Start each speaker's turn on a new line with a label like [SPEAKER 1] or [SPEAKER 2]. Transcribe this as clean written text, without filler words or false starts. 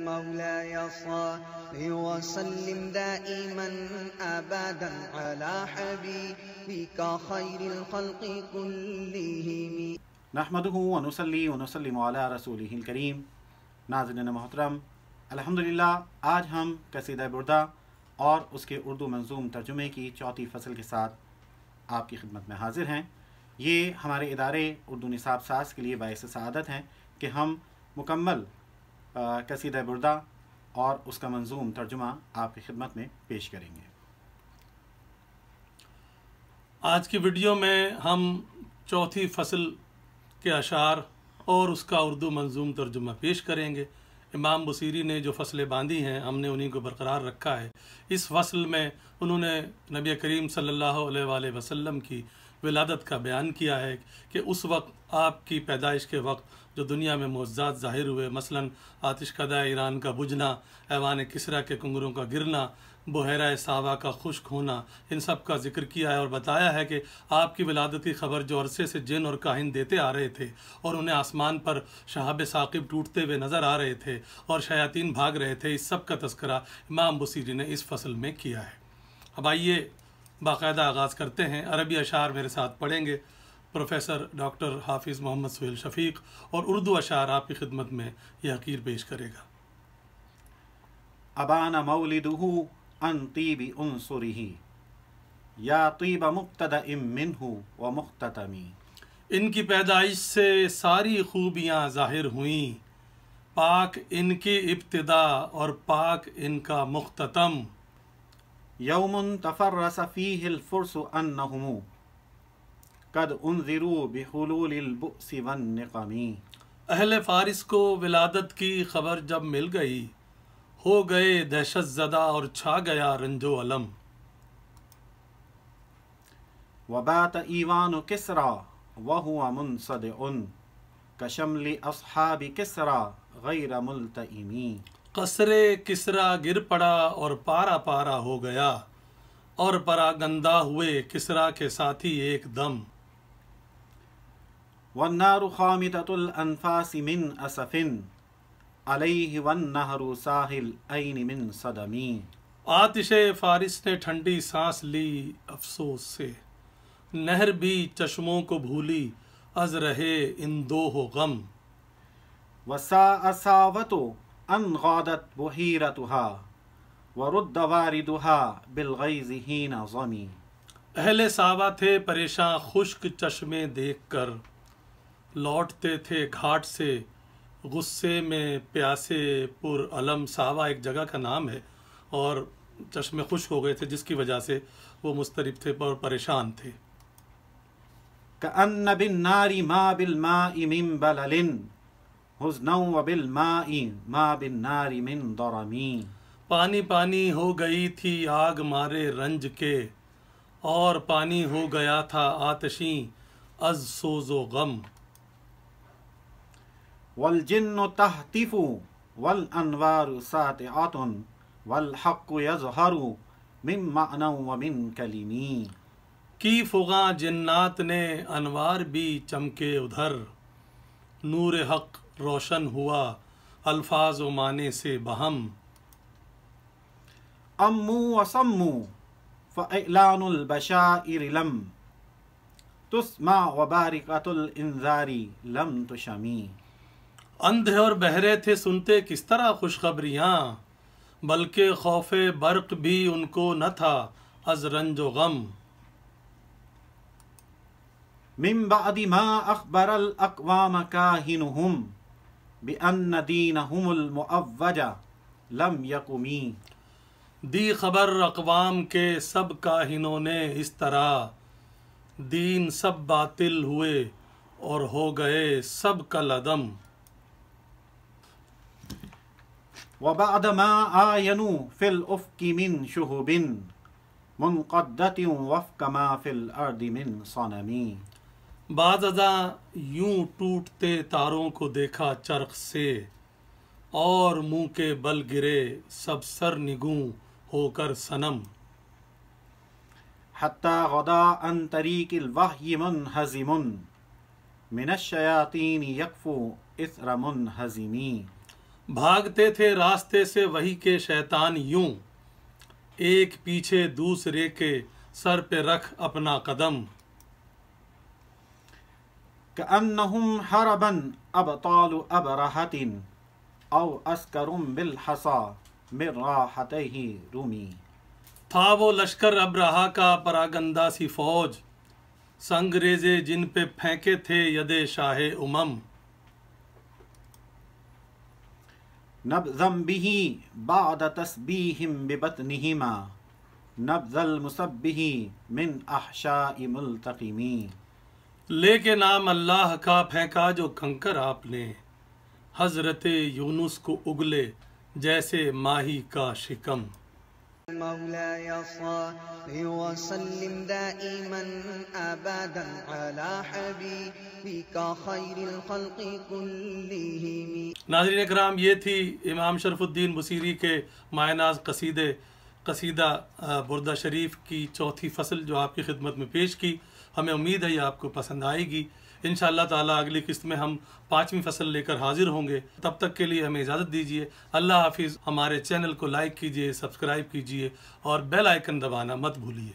[SPEAKER 1] مولاي صل وسلم دائما أبدا على حبيبك خير الخلق كلهم.
[SPEAKER 2] نحمدہ ونصلی ونسلم علی رسولہ الکریم. ناظرین محترم، الحمدللہ آج ہم قصیدہ بردہ اور اس کے اردو منظوم ترجمے کی چوتھی فصل کے ساتھ آپ کی خدمت میں حاضر ہیں. یہ ہمارے ادارے اردو نصاب ساز کے لیے باعث سعادت ہیں کہ ہم مکمل قصیدہ بردہ اور اس کا منظوم ترجمہ آپ کی خدمت میں پیش کریں گے.
[SPEAKER 3] آج کی ویڈیو میں ہم چوتھی فصل کے اشعار اور اس کا اردو منظوم ترجمہ پیش کریں گے. امام بصیری نے جو فصلیں باندھی ہیں ہم نے انہیں کو برقرار رکھا ہے. اس فصل میں انہوں نے نبی کریم صلی اللہ علیہ وآلہ وسلم کی ولادت کا بیان کیا ہے کہ اس وقت آپ کی پیدائش کے وقت جو دنیا میں معجزات ظاہر ہوئے، مثلا آتش کدہ ایران کا بجھنا، ایوان کسریٰ کے کنگروں کا گرنا، بحیرہ صحابہ کا خشک ہونا، ان سب کا ذکر کیا ہے اور بتایا ہے کہ آپ کی ولادت کی خبر جو عرصے سے جن اور کاہن دیتے آ رہے تھے اور انہیں آسمان پر شہاب ثاقب ٹوٹتے ہوئے نظر آ رہے تھے اور شیاطین بھاگ رہے تھے، اس سب کا تذکرہ امام بصیری نے اس فصل میں کیا ہے. اب آئیے باقاعدہ آغاز کرتے ہیں. عربی اشعار میرے ساتھ پڑھیں گے پروفیسر ڈاکٹر حافظ محمد سہیل شفیق، اور اردو اشعار آپ کی خدمت میں یہ حقیر پیش کرے گا.
[SPEAKER 2] ابان مولدہ ان طیب عنصرہ یا طیب مبتدأ منہ و مختتمی.
[SPEAKER 3] ان کی پیدائش سے ساری خوبیاں ظاہر ہوئیں، پاک ان کی ابتدا اور پاک ان کا مختتم.
[SPEAKER 2] یوم تفرس فیہ الفرس انہم قد انذروا بحلول البؤس والنقم.
[SPEAKER 3] اہل فارس کو ولادت کی خبر جب مل گئی، ہو گئے دہشت زدہ اور چھا گیا رنج و علم.
[SPEAKER 2] وبات ایوان کسریٰ وہو منصدع کشمل اصحاب کسریٰ غیر ملتئم.
[SPEAKER 3] قصر کسریٰ گر پڑا اور پارا پارا ہو گیا اور پراگندہ ہوئے کسریٰ کے ساتھی ایک دم.
[SPEAKER 2] والنار خامدۃ الانفاس من اسف علیہ والنہر ساحل عین من صدم.
[SPEAKER 3] آتش فارس نے ٹھنڈی سانس لی افسوس سے، نہر بھی چشموں کو بھولی از رہے ان دو ہو غم.
[SPEAKER 2] وساء ساوۃ ان غادت بحیرتها ورد واردها بالغیظ حین ظمی.
[SPEAKER 3] اہل ساوا تھے پریشاں خشک چشمے دیکھ کر، لوٹتے تھے گھاٹ سے غصے میں پیاسے پر علم. ساوا ایک جگہ کا نام ہے اور چشمے خشک ہو گئے تھے جس کی وجہ سے وہ مضطرب تھے اور پریشان تھے.
[SPEAKER 2] کأن بالنار ما بالماء من بلل حزنا وبالماء ما بالنار من ضرم.
[SPEAKER 3] پانی پانی ہو گئی تھی آگ مارے رنج کے، اور پانی ہو گیا تھا آتشیں از سوز و غم.
[SPEAKER 2] والجن تہتف والانوار ساطعۃ والحق یظہر من معنی ومن کلم.
[SPEAKER 3] کی فغاں جنات نے انوار بھی چمکے ادھر، نور حق روشن ہوا الفاظ و معنی سے بہم.
[SPEAKER 2] امو وصمو فاعلان البشائر لم تسمع وبارقۃ الانذار لم تشمی.
[SPEAKER 3] اندھے اور بہرے تھے سنتے کس طرح خوشخبریاں، بلکہ خوف برق بھی ان کو نہ تھا از رنج و غم.
[SPEAKER 2] من بعد ما اخبر الاقوام کاہنہم بان دینہم المعوج لم یقم.
[SPEAKER 3] دی خبر اقوام کے سب کاہنوں نے اس طرح، دین سب باطل ہوئے اور ہو گئے سب کالعدم.
[SPEAKER 2] وبعد ما آینوا فی الافق من شہب منقدۃ وفق ما فی الارض من صنم.
[SPEAKER 3] بعد ازاں یوں ٹوٹتے تاروں کو دیکھا چرخ سے، اور منہ کے بل گرے سب سر نگوں ہو کر صنم.
[SPEAKER 2] حتی غدا عن طریق الوحی منہزم من الشیاطین یکفو اثر منہزمی.
[SPEAKER 3] بھاگتے تھے راستے سے وہی کے شیطان یوں، ایک پیچھے دوسرے کے سر پہ رکھ اپنا قدم۔
[SPEAKER 2] كأنهم حربا أبطال أبرهة أو عسكر بالحصى من راحتيه رومي۔
[SPEAKER 3] تھا وہ لشکر ابرہا کا پراگندہ سی فوج، سنگریزے جن پہ پھینکے تھے ید شاہ امم۔
[SPEAKER 2] نبذا به بعد تسبيح ببطنهما نبذ المسبح من احشاء ملتقمی۔
[SPEAKER 3] لے کے نام اللہ کا پھینکا جو کنکر آپ نے، حضرت یونس کو اگلے جیسے ماہی کا شکم۔
[SPEAKER 1] مولاي صل وسلم دائما أبدا على حبيبك خير الخلق كلهم۔
[SPEAKER 3] ناظرین اکرام، یہ تھی امام شرف الدین بصیری کے مایہ ناز قصیدہ بردہ شریف کی چوتھی فصل جو آپ کی خدمت میں پیش کی۔ ہمیں امید ہے یہ آپ کو پسند آئے گی۔ انشاءاللہ تعالیٰ اگلی قسط میں ہم 5ویں فصل لے کر حاضر ہوں گے۔ تب تک کے لیے ہمیں اجازت دیجیے۔ اللہ حافظ۔ ہمارے چینل کو لائک کیجیے، سبسکرائب کیجیے اور بیل آئیکن دبانا مت بھولیے۔